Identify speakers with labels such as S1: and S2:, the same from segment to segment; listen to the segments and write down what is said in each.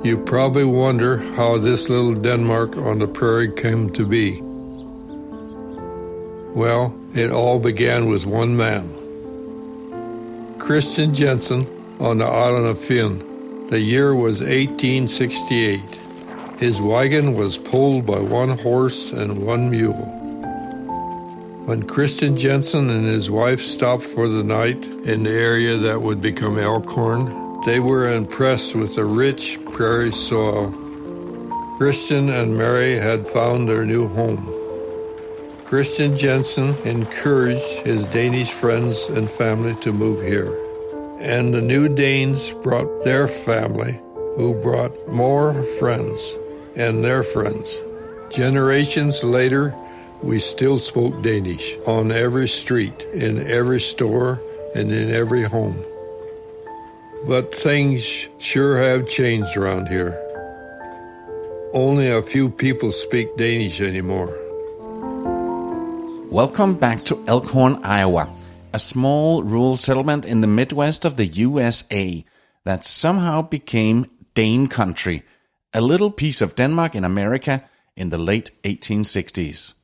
S1: You probably wonder how this little Denmark on the prairie came to be. Well, it all began with one man. Christian Jensen on the island of Fyn. The year was 1868. His wagon was pulled by one horse and one mule. When Christian Jensen and his wife stopped for the night in the area that would become Elk Horn, they were impressed with the rich prairie soil. Christian and Mary had found their new home. Christian Jensen encouraged his Danish friends and family to move here. And the new Danes brought their family, who brought more friends and their friends. Generations later, we still spoke Danish on every street, in every store, and in every home. But things sure have changed around here. Only a few people speak Danish anymore.
S2: Welcome back to Elk Horn, Iowa, a small rural settlement in the Midwest of the USA that somehow became Dane country, a little piece of Denmark in America in the late 1860s.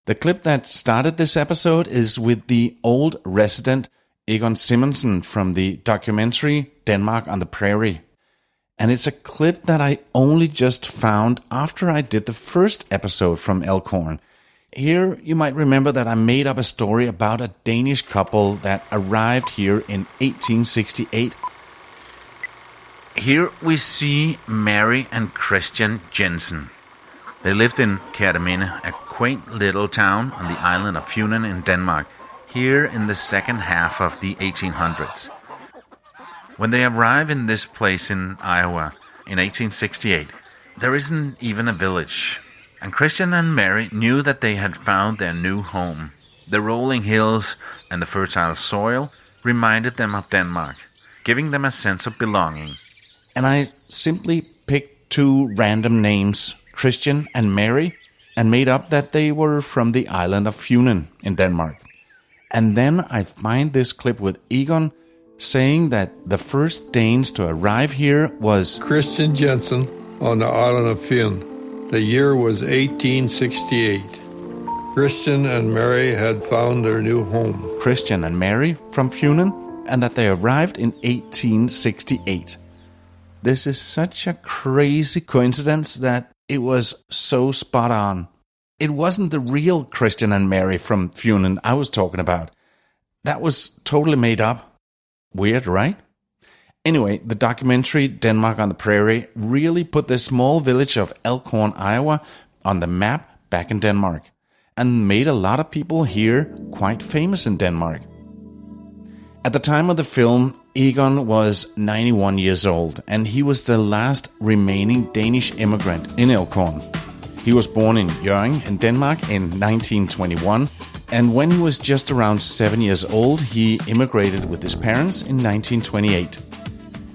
S2: The clip that started this episode is with the old resident Egon Simonsen from the documentary Denmark on the Prairie. And it's a clip that I only just found after I did the first episode from Elk Horn. Here you might remember that I made up a story about a Danish couple that arrived here in 1868. Here we see Mary and Christian Jensen. They lived in Kerteminde, a quaint little town on the island of Funen in Denmark, here in the second half of the 1800s. When they arrive in this place in Iowa in 1868, there isn't even a village. And Christian and Mary knew that they had found their new home. The rolling hills and the fertile soil reminded them of Denmark, giving them a sense of belonging. And I simply picked two random names, Christian and Mary, and made up that they were from the island of Funen in Denmark. And then I find this clip with Egon saying that the first Danes to arrive here was
S1: Christian Jensen on the island of Fyn. The year was 1868. Christian and Mary had found their new home.
S2: Christian and Mary from Funen, and that they arrived in 1868. This is such a crazy coincidence that it was so spot on. It wasn't the real Christian and Mary from Funen I was talking about. That was totally made up. Weird, right? Anyway, the documentary Denmark on the Prairie really put the small village of Elk Horn, Iowa on the map back in Denmark and made a lot of people here quite famous in Denmark. At the time of the film, Egon was 91 years old and he was the last remaining Danish immigrant in Elk Horn. He was born in Hjørring in Denmark in 1921, and when he was just around 7 years old, he immigrated with his parents in 1928.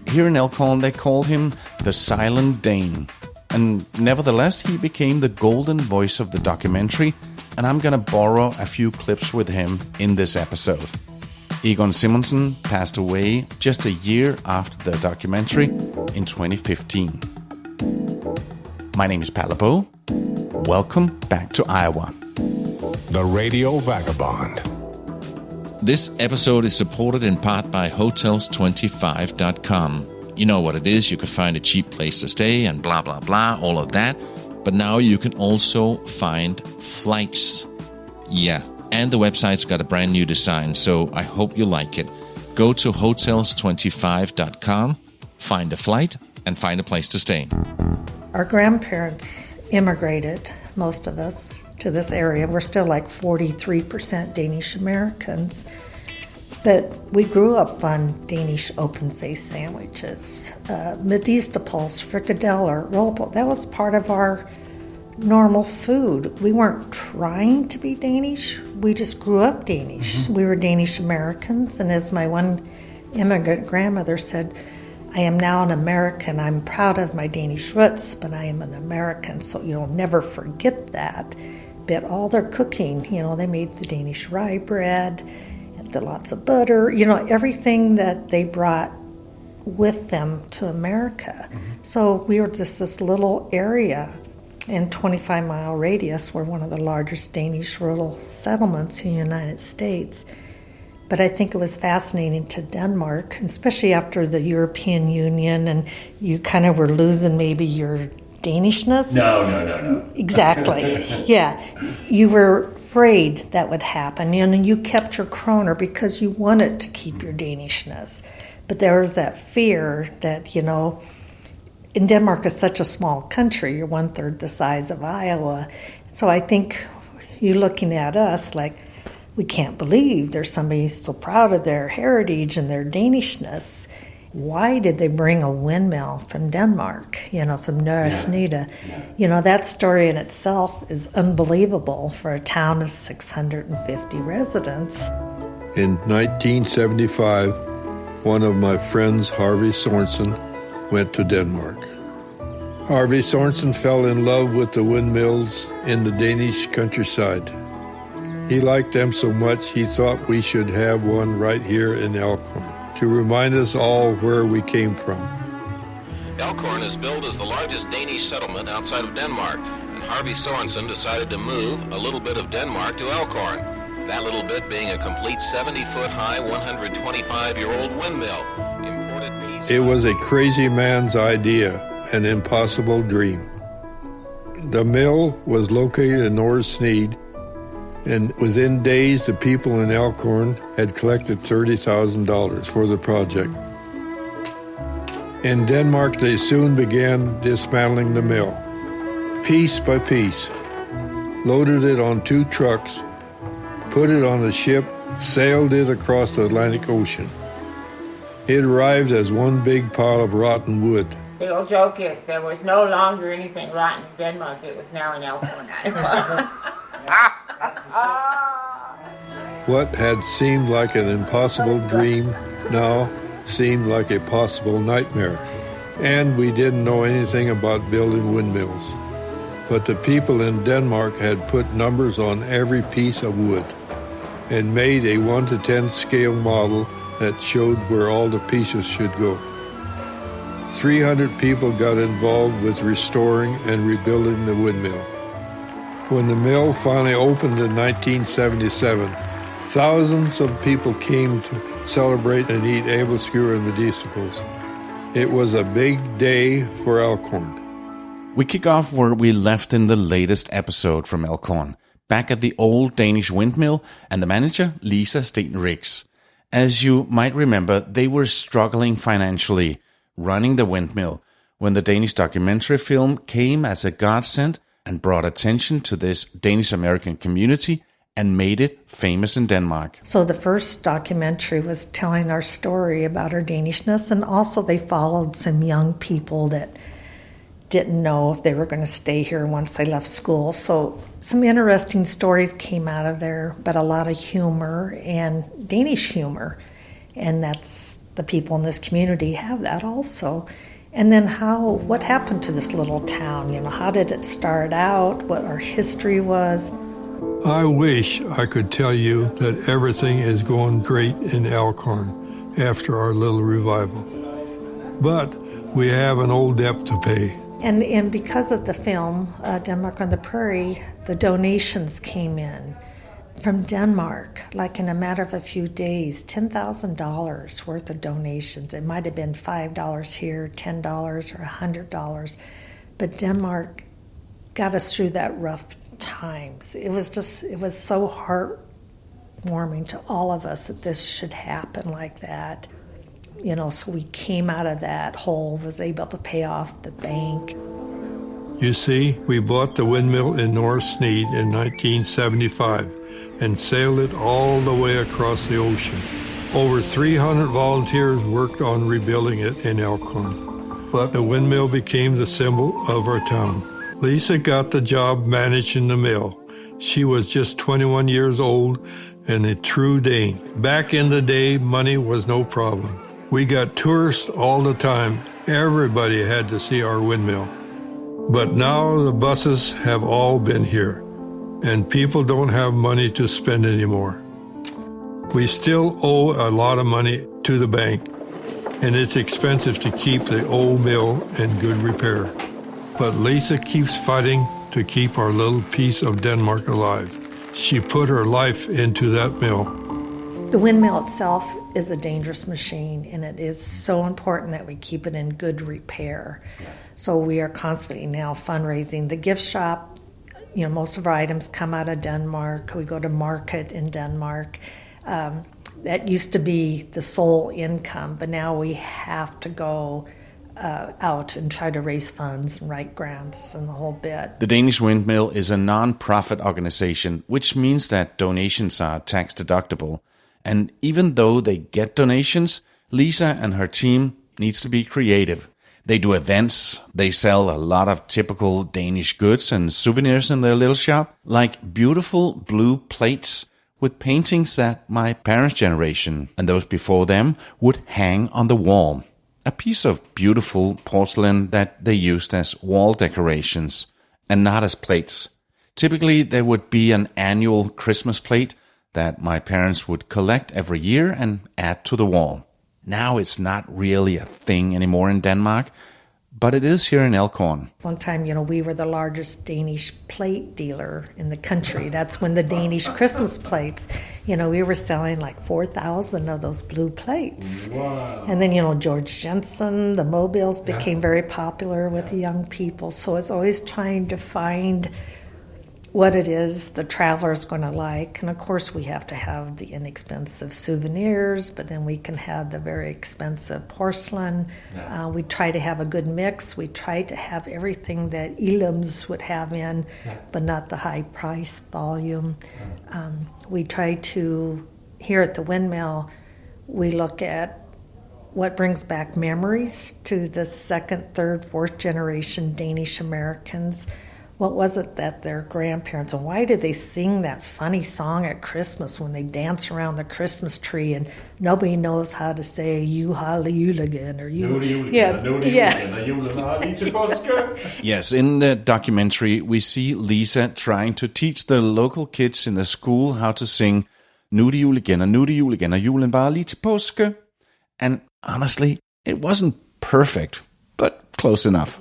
S2: Here in Elk Horn, they called him the Silent Dane. And nevertheless, he became the golden voice of the documentary, and I'm going to borrow a few clips with him in this episode. Egon Simonsen passed away just a year after the documentary in 2015. My name is Palle Bo. Welcome back to Iowa.
S3: The Radio Vagabond.
S4: This episode is supported in part by Hotels25.com. You know what it is, you can find a cheap place to stay and blah blah blah, all of that. But now you can also find flights. Yeah, and the website's got a brand new design, so I hope you like it. Go to Hotels25.com, find a flight, and find a place to stay.
S5: Our grandparents immigrated, most of us, to this area. We're still like 43% Danish Americans. But we grew up on Danish open-faced sandwiches, Bedstemors, frikadelle, or rollable. That was part of our normal food. We weren't trying to be Danish. We just grew up Danish. Mm-hmm. We were Danish Americans. And as my one immigrant grandmother said, I am now an American. I'm proud of my Danish roots, but I am an American, so you'll never forget that. But all their cooking, they made the Danish rye bread, and the lots of butter, everything that they brought with them to America. So we were just this little area in 25-mile radius. We're one of the largest Danish rural settlements in the United States. But I think it was fascinating to Denmark, especially after the European Union, and you kind of were losing maybe your Danishness.
S6: No.
S5: Exactly. Yeah. You were afraid that would happen, and you kept your kroner because you wanted to keep your Danishness. But there was that fear that, in Denmark is such a small country, you're 1/3 the size of Iowa. So I think you're looking at us like, we can't believe there's somebody so proud of their heritage and their Danishness. Why did they bring a windmill from Denmark, from Nørresnede? Yeah. That story in itself is unbelievable for a town of 650 residents.
S1: In 1975, one of my friends, Harvey Sorensen, went to Denmark. Harvey Sorensen fell in love with the windmills in the Danish countryside. He liked them so much he thought we should have one right here in Elk Horn to remind us all where we came from.
S7: Elk Horn is billed as the largest Danish settlement outside of Denmark, and Harvey Sorensen decided to move a little bit of Denmark to Elk Horn, that little bit being a complete 70-foot-high, 125-year-old windmill. Imported piece.
S1: It was a crazy man's idea, an impossible dream. The mill was located in Nørresnede, and within days, the people in Elk Horn had collected $30,000 for the project. In Denmark, they soon began dismantling the mill, piece by piece, loaded it on 2 trucks, put it on a ship, sailed it across the Atlantic Ocean. It arrived as one big pile of rotten wood.
S8: The old joke is there was no longer anything rotten in Denmark. It was now in Elk Horn, Iowa.
S1: What had seemed like an impossible dream now seemed like a possible nightmare. And we didn't know anything about building windmills. But the people in Denmark had put numbers on every piece of wood and made a 1-to-10 scale model that showed where all the pieces should go. 300 people got involved with restoring and rebuilding the windmill. When the mill finally opened in 1977, thousands of people came to celebrate and eat æbleskur and mediciples. It was a big day for Elk Horn.
S2: We kick off where we left in the latest episode from Elk Horn, back at the old Danish Windmill and the manager, Lisa Steen Riggs. As you might remember, they were struggling financially, running the windmill, when the Danish documentary film came as a godsend and brought attention to this Danish American community and made it famous in Denmark.
S5: So the first documentary was telling our story about our Danishness, and also they followed some young people that didn't know if they were going to stay here once they left school. So some interesting stories came out of there, but a lot of humor and Danish humor. And that's the people in this community have that also. And then what happened to this little town? How did it start out? What our history was?
S1: I wish I could tell you that everything is going great in Elk Horn after our little revival. But we have an old debt to pay.
S5: And because of the film, Denmark on the Prairie, the donations came in from Denmark, like in a matter of a few days, $10,000 worth of donations. It might have been $5 here, $10 or $100, but Denmark got us through that rough times. It was so heartwarming to all of us that this should happen like that. So we came out of that hole, was able to pay off the bank.
S1: You see, we bought the windmill in Nørresnede in 1975 and sailed it all the way across the ocean. Over 300 volunteers worked on rebuilding it in Elk Horn. But the windmill became the symbol of our town. Lisa got the job managing the mill. She was just 21 years old and a true Dane. Back in the day, money was no problem. We got tourists all the time. Everybody had to see our windmill. But now the buses have all been here, and people don't have money to spend anymore. We still owe a lot of money to the bank, and it's expensive to keep the old mill in good repair. But Lisa keeps fighting to keep our little piece of Denmark alive. She put her life into that mill.
S5: The windmill itself is a dangerous machine, and it is so important that we keep it in good repair. So we are constantly now fundraising. The gift shop, most of our items come out of Denmark. We go to market in Denmark. That used to be the sole income, but now we have to go out and try to raise funds and write grants and the whole bit.
S2: The Danish Windmill is a non-profit organization, which means that donations are tax deductible. And even though they get donations, Lisa and her team needs to be creative. They do events, they sell a lot of typical Danish goods and souvenirs in their little shop, like beautiful blue plates with paintings that my parents' generation and those before them would hang on the wall. A piece of beautiful porcelain that they used as wall decorations and not as plates. Typically, there would be an annual Christmas plate that my parents would collect every year and add to the wall. Now it's not really a thing anymore in Denmark, but it is here in Elk Horn.
S5: One time, we were the largest Danish plate dealer in the country. That's when the Danish Christmas plates, we were selling like 4,000 of those blue plates. Wow. And then, George Jensen, the mobiles became very popular with the young people. So it's always trying to find what it is the traveler is going to like. And of course, we have to have the inexpensive souvenirs, but then we can have the very expensive porcelain. Yeah. We try to have a good mix. We try to have everything that Elam's would have in, but not the high price volume. We try to, here at the windmill, we look at what brings back memories to the second, third, fourth generation Danish Americans. What was it that their grandparents, and why did they sing that funny song at Christmas when they dance around the Christmas tree and nobody knows how to say "You Holly Juligan" or "You"?
S2: Yes, in the documentary, we see Lisa trying to teach the local kids in the school how to sing "Nu er det jul igen, og nu er det jul igen, og julen var lige til påske." And honestly, it wasn't perfect, but close enough.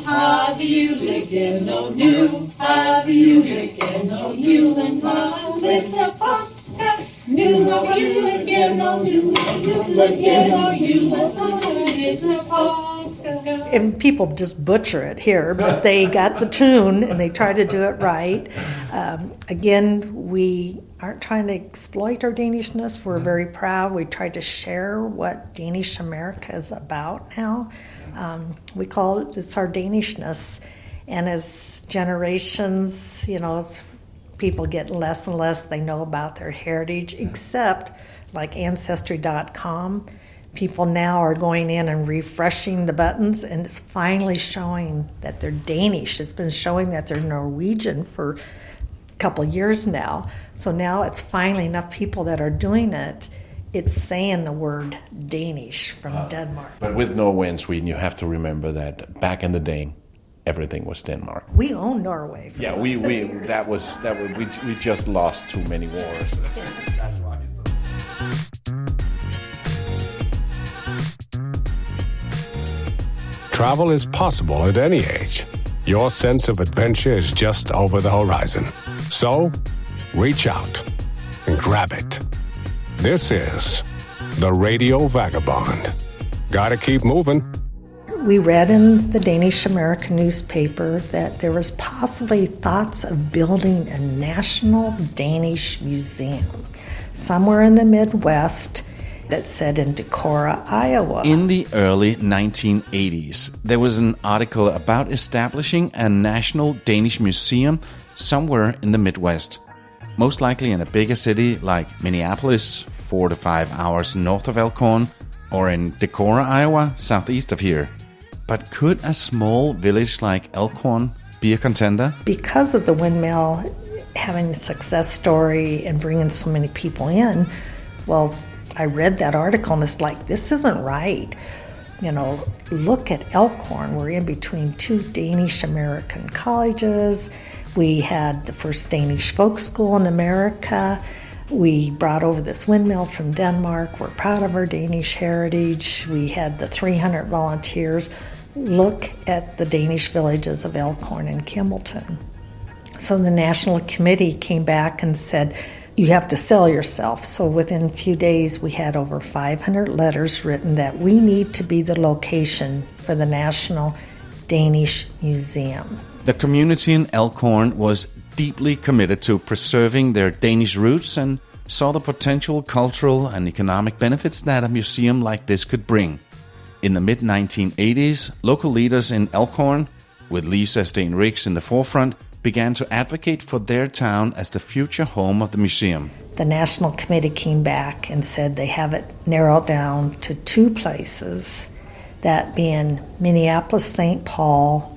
S6: Har vi julen, og nu har vi julen, og julen var lidt til påske. Nu har vi julen, og nu har julen, og julen var lidt til påske.
S5: And people just butcher it here, but they got the tune and they try to do it right. Again, we aren't trying to exploit our Danishness. We're very proud. We try to share what Danish America is about now. We call it's our Danishness. And as generations, as people get less and less, they know about their heritage, except like Ancestry.com. People now are going in and refreshing the buttons, and it's finally showing that they're Danish. It's been showing that they're Norwegian for a couple of years now. So now it's finally enough people that are doing it. It's saying the word Danish from Denmark.
S9: But with Norway and Sweden, you have to remember that back in the day, everything was Denmark.
S5: We own Norway.
S9: We just lost too many wars. That's why.
S3: Travel is possible at any age. Your sense of adventure is just over the horizon. So, reach out and grab it. This is the Radio Vagabond. Gotta keep moving.
S5: We read in the Danish American newspaper that there was possibly thoughts of building a national Danish museum somewhere in the Midwest. That's said in Decorah, Iowa.
S2: In the early 1980s, there was an article about establishing a national Danish museum somewhere in the Midwest. Most likely in a bigger city like Minneapolis, 4 to 5 hours north of Elk Horn, or in Decorah, Iowa, southeast of here. But could a small village like Elk Horn be a contender?
S5: Because of the windmill having a success story and bringing so many people in, well, I read that article and it's like, this isn't right. Look at Elk Horn. We're in between two Danish American colleges. We had the first Danish folk school in America. We brought over this windmill from Denmark. We're proud of our Danish heritage. We had the 300 volunteers look at the Danish villages of Elk Horn and Kimballton. So the National Committee came back and said, you have to sell yourself. So within a few days, we had over 500 letters written that we need to be the location for the National Danish Museum.
S2: The community in Elk Horn was deeply committed to preserving their Danish roots and saw the potential cultural and economic benefits that a museum like this could bring. In the mid-1980s, local leaders in Elk Horn, with Lisa Steen Riggs in the forefront, began to advocate for their town as the future home of the museum.
S5: The National Committee came back and said they have it narrowed down to 2 places, that being Minneapolis-St. Paul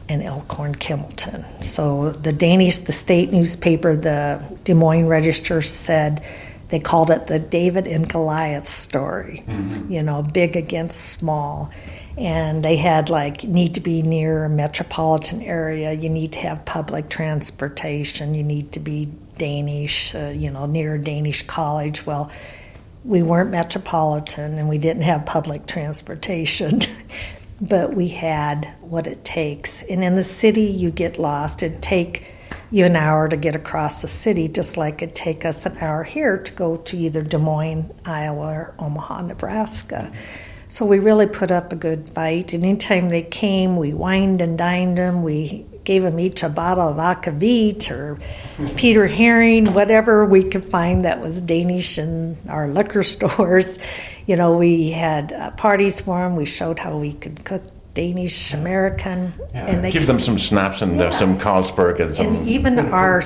S5: and Elk Horn, Kimballton. So the state newspaper, the Des Moines Register, said they called it the David and Goliath story, big against small. And they had need to be near a metropolitan area, you need to have public transportation, you need to be Danish, near a Danish college. Well, we weren't metropolitan and we didn't have public transportation. But we had what it takes. And in the city, you get lost. It'd take you an hour to get across the city, just like it'd take us an hour here to go to either Des Moines, Iowa, or Omaha, Nebraska. So we really put up a good fight. And anytime they came, we wined and dined them. We gave them each a bottle of akavit or Peter Herring, whatever we could find that was Danish in our liquor stores. We had parties for them. We showed how we could cook Danish American.
S9: Yeah,
S5: and they
S9: give them some snaps and some Carlsberg and some...
S5: And even our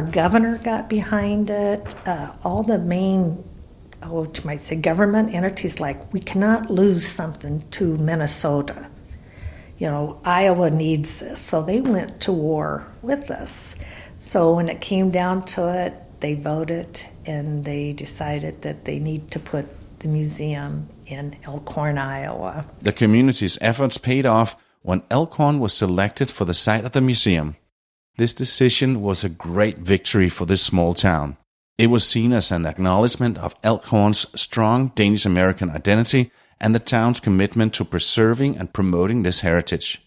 S5: governor got behind it. All the main, what you might say, government entities, we cannot lose something to Minnesota. Iowa needs this. So they went to war with us. So when it came down to it, they voted and they decided that they need to put the museum in Elk Horn, Iowa.
S2: The community's efforts paid off when Elk Horn was selected for the site of the museum. This decision was a great victory for this small town. It was seen as an acknowledgement of Elk Horn's strong Danish American identity and the town's commitment to preserving and promoting this heritage.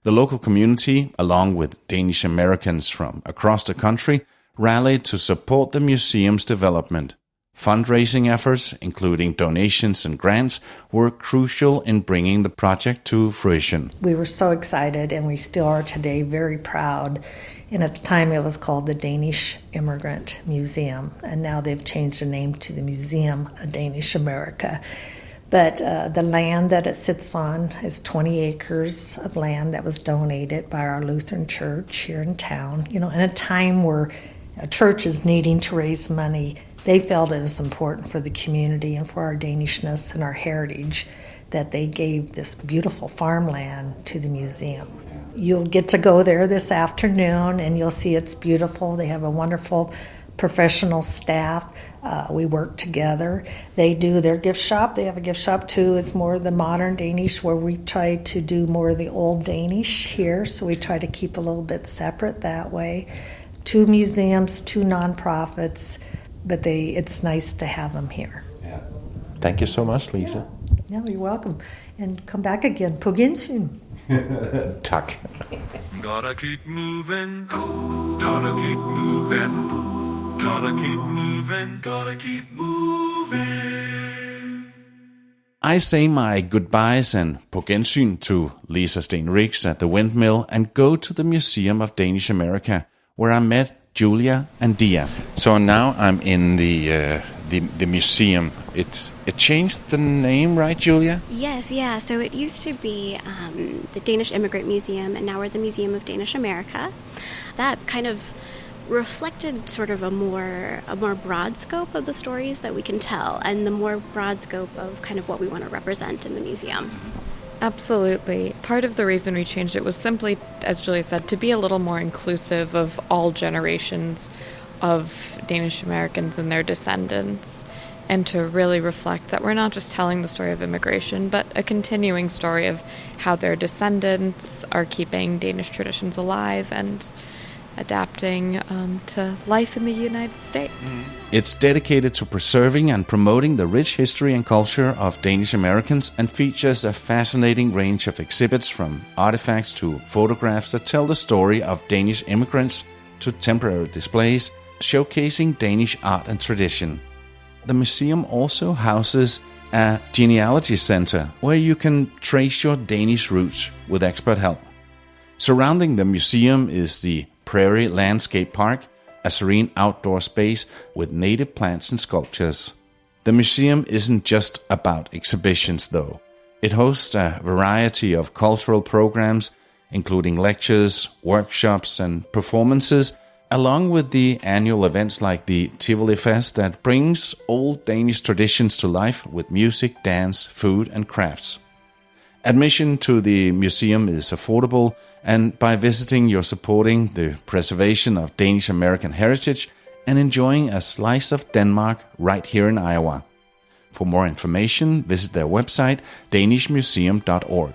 S2: The local community, along with Danish Americans from across the country, rallied to support the museum's development. Fundraising efforts, including donations and grants, were crucial in bringing the project to fruition.
S5: We were so excited, and we still are today very proud. And at the time, it was called the Danish Immigrant Museum, and now they've changed the name to the Museum of Danish America. But the land that it sits on is 20 acres of land that was donated by our Lutheran church here in town. In a time where a church is needing to raise money, they felt it was important for the community and for our Danishness and our heritage that they gave this beautiful farmland to the museum. You'll get to go there this afternoon and you'll see it's beautiful. They have a wonderful professional staff. We work together. They do their gift shop. They have a gift shop too. It's more the modern Danish, where we try to do more of the old Danish here. So we try to keep a little bit separate that way. 2 museums, 2 nonprofits, but it's nice to have them here.
S9: Yeah. Thank you so much, Lisa.
S5: Yeah, you're welcome. And come back again. På gensyn.
S9: Tak.
S10: Gotta keep moving. Gotta keep moving. Gotta keep moving. Gotta keep moving.
S2: I say my goodbyes and på gensyn to Lisa Steen Riggs at the Windmill and go to the Museum of Danish America, where I met Julia and Dia. So now I'm in the museum. It changed the name, right, Julia?
S11: Yes, yeah. So it used to be the Danish Immigrant Museum, and now we're the Museum of Danish America. That kind of reflected sort of a more broad scope of the stories that we can tell, and the more broad scope of kind of what we want to represent in the museum.
S12: Absolutely. Part of the reason we changed it was simply, as Julia said, to be a little more inclusive of all generations of Danish Americans and their descendants, and to really reflect that we're not just telling the story of immigration, but a continuing story of how their descendants are keeping Danish traditions alive and adapting to life in the United States.
S2: It's dedicated to preserving and promoting the rich history and culture of Danish Americans and features a fascinating range of exhibits from artifacts to photographs that tell the story of Danish immigrants to temporary displays showcasing Danish art and tradition. The museum also houses a genealogy center where you can trace your Danish roots with expert help. Surrounding the museum is the Prairie Landscape Park, a serene outdoor space with native plants and sculptures. The museum isn't just about exhibitions, though. It hosts a variety of cultural programs, including lectures, workshops, and performances, along with the annual events like the Tivoli Fest that brings old Danish traditions to life with music, dance, food, and crafts. Admission to the museum is affordable, and by visiting you're supporting the preservation of Danish American heritage and enjoying a slice of Denmark right here in Iowa. For more information, visit their website, danishmuseum.org.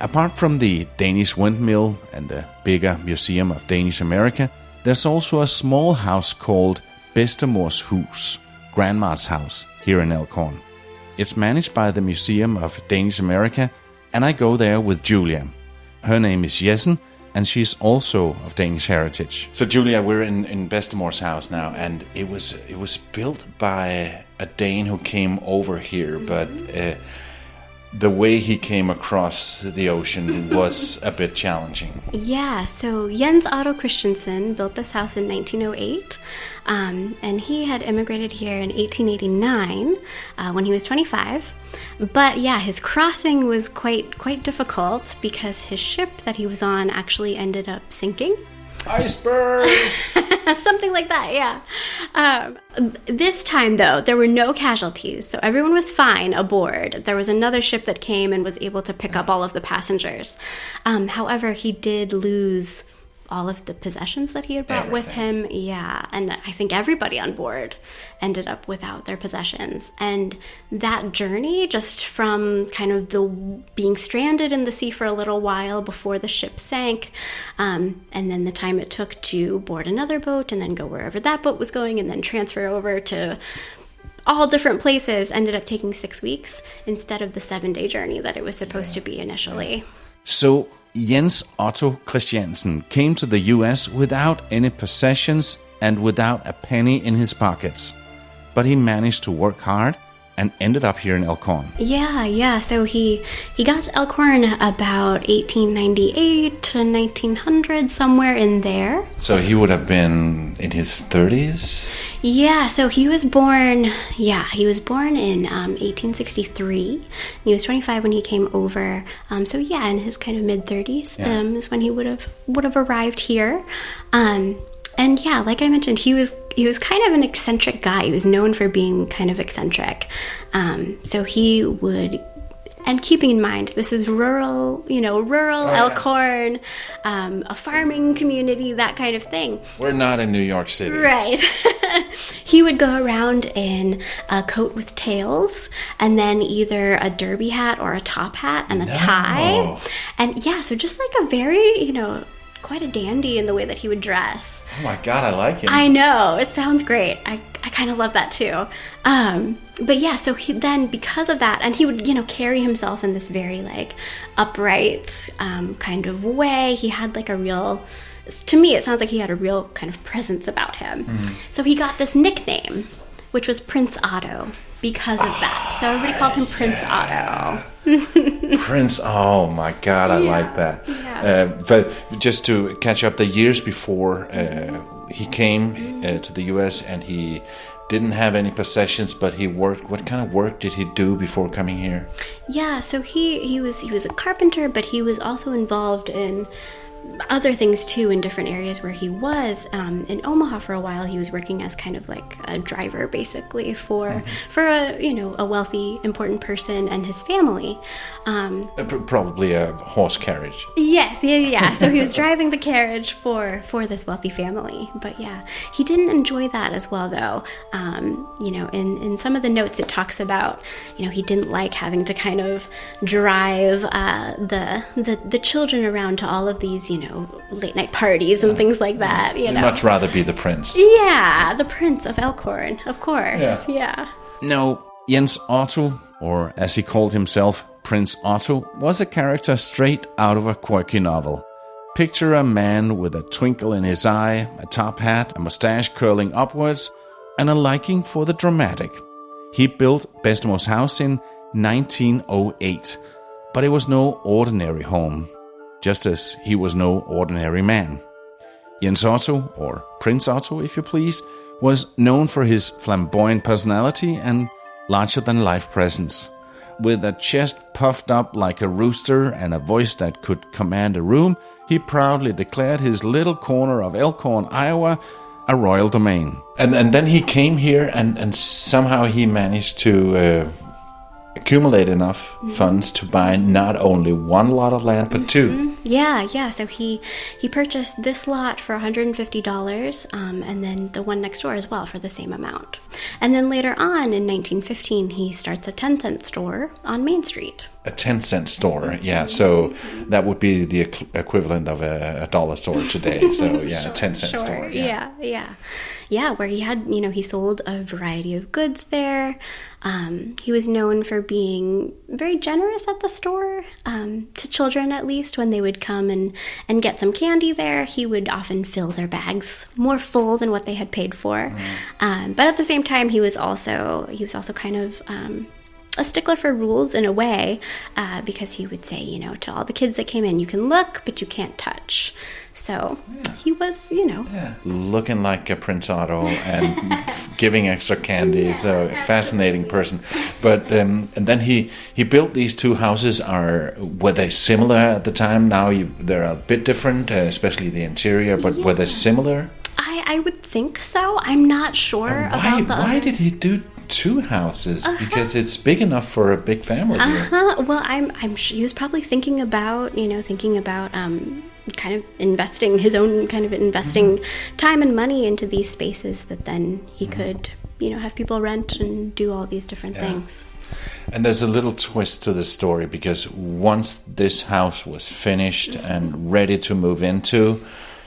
S2: Apart from the Danish Windmill and the bigger Museum of Danish America, there's also a small house called Bedstemors Hus, Grandma's House, here in Elk Horn. It's managed by the Museum of Danish America, and I go there with Julia. Her name is Jessen, and she's also of Danish heritage.
S9: So Julia, we're in Bedstemors' house now, and it was built by a Dane who came over here, but the way he came across the ocean was a bit challenging.
S11: Yeah, so Jens Otto Christensen built this house in 1908, and he had immigrated here in 1889 when he was 25. But yeah, his crossing was quite difficult because his ship that he was on actually ended up sinking.
S9: Iceberg!
S11: Something like that, yeah. This time, though, there were no casualties, so everyone was fine aboard. There was another ship that came and was able to pick up all of the passengers. However, he did lose all of the possessions that he had brought with him. Yeah, and I think everybody on board ended up without their possessions. And that journey, just from kind of the being stranded in the sea for a little while before the ship sank, and then the time it took to board another boat and then go wherever that boat was going and then transfer over to all different places, ended up taking 6 weeks instead of the 7-day journey that it was supposed to be initially.
S2: So Jens Otto Christiansen came to the US without any possessions and without a penny in his pockets. But he managed to work hard and ended up here in Elk Horn.
S11: Yeah. So he got to Elk Horn about 1898 to 1900, somewhere in there.
S9: So he would have been in his 30s?
S11: Yeah, so he was born in 1863. He was 25 when he came over. So yeah, in his kind of mid-30s is when he would have arrived here. And yeah, like I mentioned, he was kind of an eccentric guy. He was known for being kind of eccentric. So he would, and keeping in mind, this is rural Elk Horn, a farming community, that kind of thing.
S9: We're not in New York City.
S11: Right. He would go around in a coat with tails, and then either a derby hat or a top hat and a tie. And yeah, so just like a very, quite a dandy in the way that he would dress.
S9: Oh my God, I like him.
S11: I know, it sounds great. I kind of love that too. But yeah, so he then, because of that, and he would, carry himself in this very like upright kind of way. He had like a real, to me, it sounds like he had a real kind of presence about him. Mm-hmm. So he got this nickname, which was Prince Otto, because of that. So everybody called him Prince Otto.
S9: Prince, oh my God, I like that. Yeah. But just to catch up, the years before he came to the U.S. and he didn't have any possessions, but he worked. What kind of work did he do before coming here?
S11: Yeah, so he was a carpenter, but he was also involved in other things too in different areas where he was. In Omaha for a while, he was working as kind of like a driver, basically for a wealthy, important person and his family.
S9: Probably a horse carriage.
S11: Yes, yeah. So he was driving the carriage for this wealthy family. But yeah, he didn't enjoy that as well, though. In some of the notes it talks about, he didn't like having to kind of drive the children around to all of these late night parties and things like that.
S9: You'd much rather be the prince.
S11: Yeah, the Prince of Elk Horn, of course. Yeah.
S2: No, Jens Otto, or as he called himself, Prince Otto, was a character straight out of a quirky novel. Picture a man with a twinkle in his eye, a top hat, a mustache curling upwards, and a liking for the dramatic. He built Bedstemors' house in 1908, but it was no ordinary home, just as he was no ordinary man. Jens Otto, or Prince Otto if you please, was known for his flamboyant personality and larger-than-life presence. With a chest puffed up like a rooster and a voice that could command a room, he proudly declared his little corner of Elk Horn, Iowa, a royal domain.
S9: And then he came here and somehow he managed to accumulate enough funds to buy not only one lot of land, but two.
S11: Yeah. So he purchased this lot for $150, and then the one next door as well for the same amount. And then later on, in 1915, he starts a 10-cent store on Main Street.
S9: A 10-cent store, yeah. So that would be the equivalent of a dollar store today. So yeah,
S11: Sure,
S9: a 10-cent store.
S11: Yeah, where he had, he sold a variety of goods there. He was known for being very generous at the store, to children at least. When they would come and get some candy there, he would often fill their bags more full than what they had paid for. But at the same time, he was also kind of a stickler for rules in a way, because he would say, to all the kids that came in, you can look, but you can't touch. So he was,
S9: looking like a Prince Otto and giving extra candy. So a fascinating person. But and then he built these two houses. Were they similar at the time? Now they're a bit different, especially the interior. But were they similar?
S11: I would think so. I'm not sure about the.
S9: Why did he do two houses? Because it's big enough for a big family here.
S11: Well, I'm sure he was probably thinking about kind of investing his own time and money into these spaces that then he could have people rent and do all these different things.
S9: And there's a little twist to the story, because once this house was finished and ready to move into,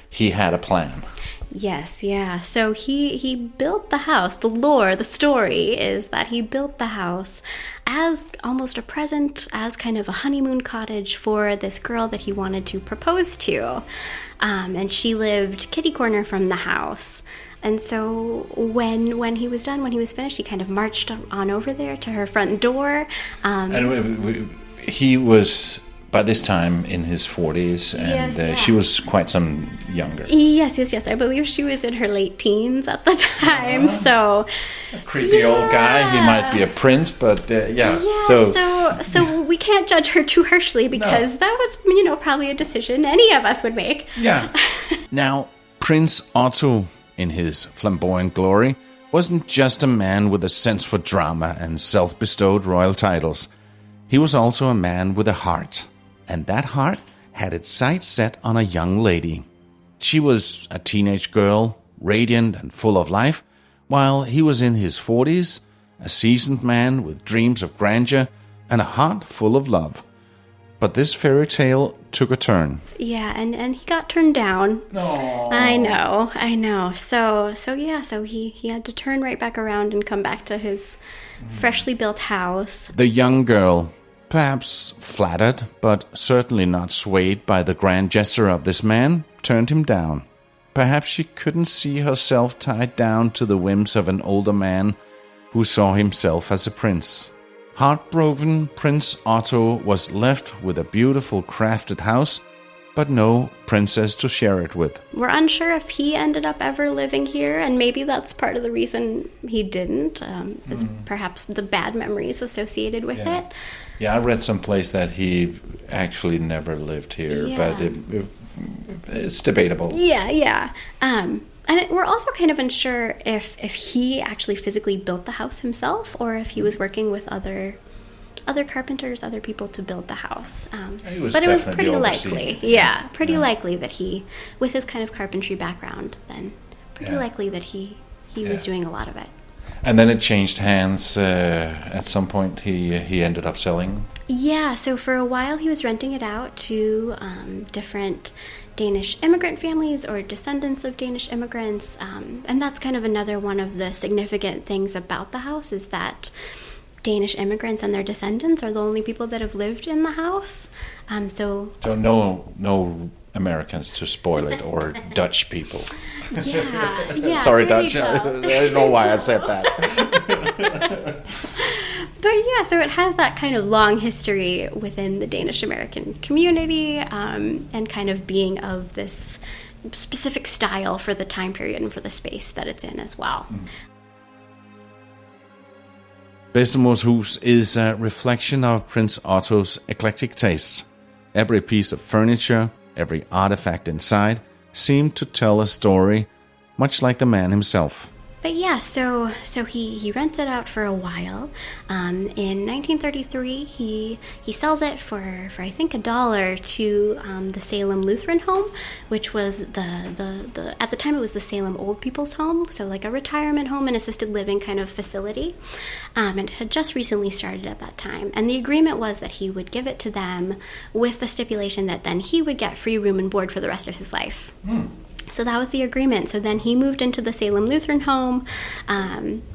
S9: he had a plan.
S11: Yes, yeah. So he built the house. The story is that he built the house as almost a present, as kind of a honeymoon cottage for this girl that he wanted to propose to. And she lived kitty corner from the house. And so when he was done, when he was finished, he kind of marched on over there to her front door.
S9: And he was, by this time, in his 40s, and she was quite some younger.
S11: Yes. I believe she was in her late teens at the time. So
S9: a creepy old guy. He might be a prince, but
S11: So we can't judge her too harshly, because that was, probably a decision any of us would make.
S9: Yeah.
S2: Now, Prince Otto, in his flamboyant glory, wasn't just a man with a sense for drama and self-bestowed royal titles. He was also a man with a heart. And that heart had its sights set on a young lady. She was a teenage girl, radiant and full of life, while he was in his 40s, a seasoned man with dreams of grandeur and a heart full of love. But this fairy tale took a turn.
S11: Yeah, and he got turned down.
S9: Aww.
S11: I know. So he had to turn right back around and come back to his freshly built house.
S2: The young girl, perhaps flattered, but certainly not swayed by the grand gesture of this man, turned him down. Perhaps she couldn't see herself tied down to the whims of an older man who saw himself as a prince. Heartbroken, Prince Otto was left with a beautiful crafted house, but no princess to share it with.
S11: We're unsure if he ended up ever living here, and maybe that's part of the reason he didn't, is perhaps the bad memories associated with it.
S9: Yeah, I read someplace that he actually never lived here, but it's debatable.
S11: Yeah. And we're also kind of unsure if he actually physically built the house himself, or if he was working with other carpenters, other people to build the house. But it was pretty likely. Yeah, likely that he, with his kind of carpentry background, then likely that he was doing a lot of it.
S9: And then it changed hands. At some point, he ended up selling.
S11: Yeah, so for a while he was renting it out to different Danish immigrant families or descendants of Danish immigrants. And that's kind of another one of the significant things about the house, is that Danish immigrants and their descendants are the only people that have lived in the house. So
S9: no Americans to spoil it, or Dutch people.
S11: Yeah.
S9: Sorry, Dutch. I don't know why I said that.
S11: But yeah, so it has that kind of long history within the Danish American community, and kind of being of this specific style for the time period and for the space that it's in as well.
S2: Bedstemors Hus is a reflection of Prince Otto's eclectic tastes. Every piece of furniture, every artifact inside, seemed to tell a story, much like the man himself.
S11: But yeah, so he rents it out for a while. In 1933, he sells it for I think $1 to the Salem Lutheran Home, which was the at the time it was the Salem Old People's Home, so like a retirement home and assisted living kind of facility. And it had just recently started at that time. And the agreement was that he would give it to them with the stipulation that then he would get free room and board for the rest of his life. So that was the agreement. So then he moved into the Salem Lutheran Home.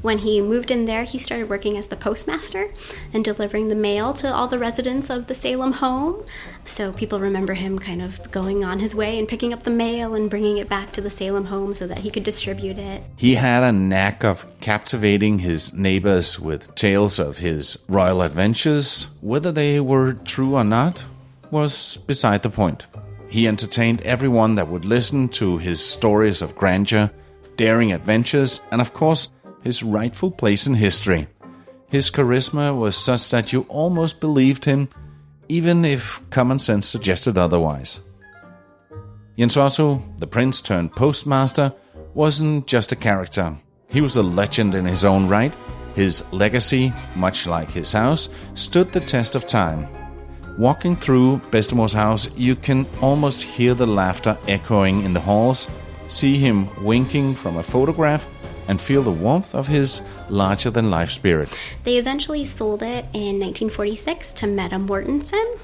S11: When he moved in there, he started working as the postmaster and delivering the mail to all the residents of the Salem home. So people remember him kind of going on his way and picking up the mail and bringing it back to the Salem home so that he could distribute it.
S2: He had a knack of captivating his neighbors with tales of his royal adventures. Whether they were true or not was beside the point. He entertained everyone that would listen to his stories of grandeur, daring adventures, and of course, his rightful place in history. His charisma was such that you almost believed him, even if common sense suggested otherwise. Jens Otto, the prince turned postmaster, wasn't just a character. He was a legend in his own right. His legacy, much like his house, stood the test of time. Walking through Bedstemors' house, you can almost hear the laughter echoing in the halls, see him winking from a photograph, and feel the warmth of his larger-than-life spirit.
S11: They eventually sold it in 1946 to Mette Mortensen.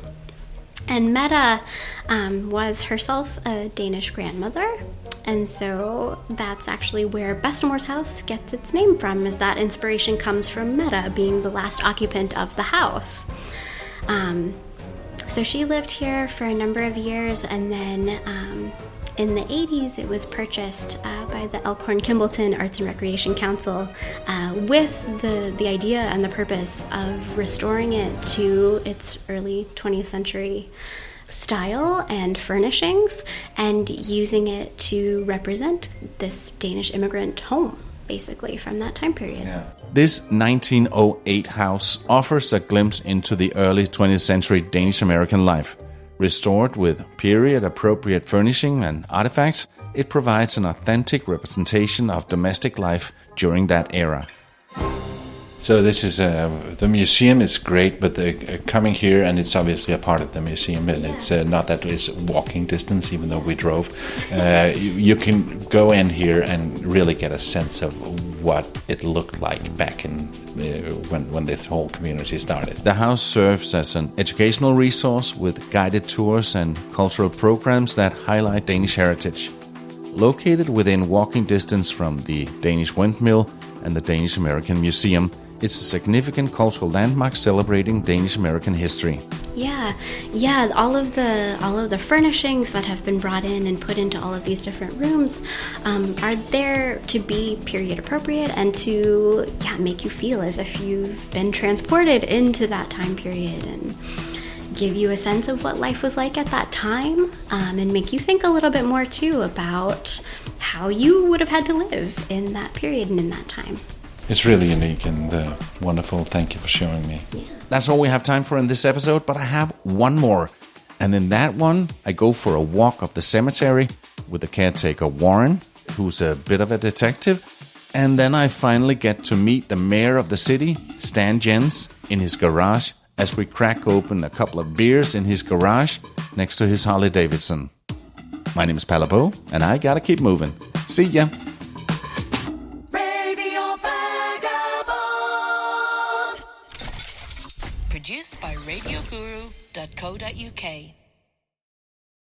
S11: And Mette was herself a Danish grandmother. And so that's actually where Bedstemors' house gets its name from, is that inspiration comes from Mette being the last occupant of the house. So she lived here for a number of years, and then in the 80s it was purchased by the Elk Horn Kimballton Arts and Recreation Council with the idea and the purpose of restoring it to its early 20th century style and furnishings, and using it to represent this Danish immigrant home, basically, from that time period.
S2: Yeah. This 1908 house offers a glimpse into the early 20th century Danish American life. Restored with period-appropriate furnishing and artifacts, it provides an authentic representation of domestic life during that era.
S9: So this is the museum is great, but coming here, and it's obviously a part of the museum, and it's not that it's walking distance, even though we drove. You can go in here and really get a sense of what it looked like back in when this whole community started.
S2: The house serves as an educational resource with guided tours and cultural programs that highlight Danish heritage. Located within walking distance from the Danish Windmill and the Danish American Museum, it's a significant cultural landmark celebrating Danish American history.
S11: Yeah, all of the furnishings that have been brought in and put into all of these different rooms are there to be period appropriate and to make you feel as if you've been transported into that time period, and give you a sense of what life was like at that time, and make you think a little bit more too about how you would have had to live in that period and in that time.
S9: It's really unique and wonderful. Thank you for showing me.
S11: Yeah.
S2: That's all we have time for in this episode, but I have one more. And in that one, I go for a walk of the cemetery with the caretaker Warren, who's a bit of a detective. And then I finally get to meet the mayor of the city, Stan Jens, in his garage as we crack open a couple of beers in his garage next to his Harley Davidson. My name is Palabo, and I gotta keep moving. See ya!
S6: Radio Vagabond.
S13: Produced by radioguru.co.uk.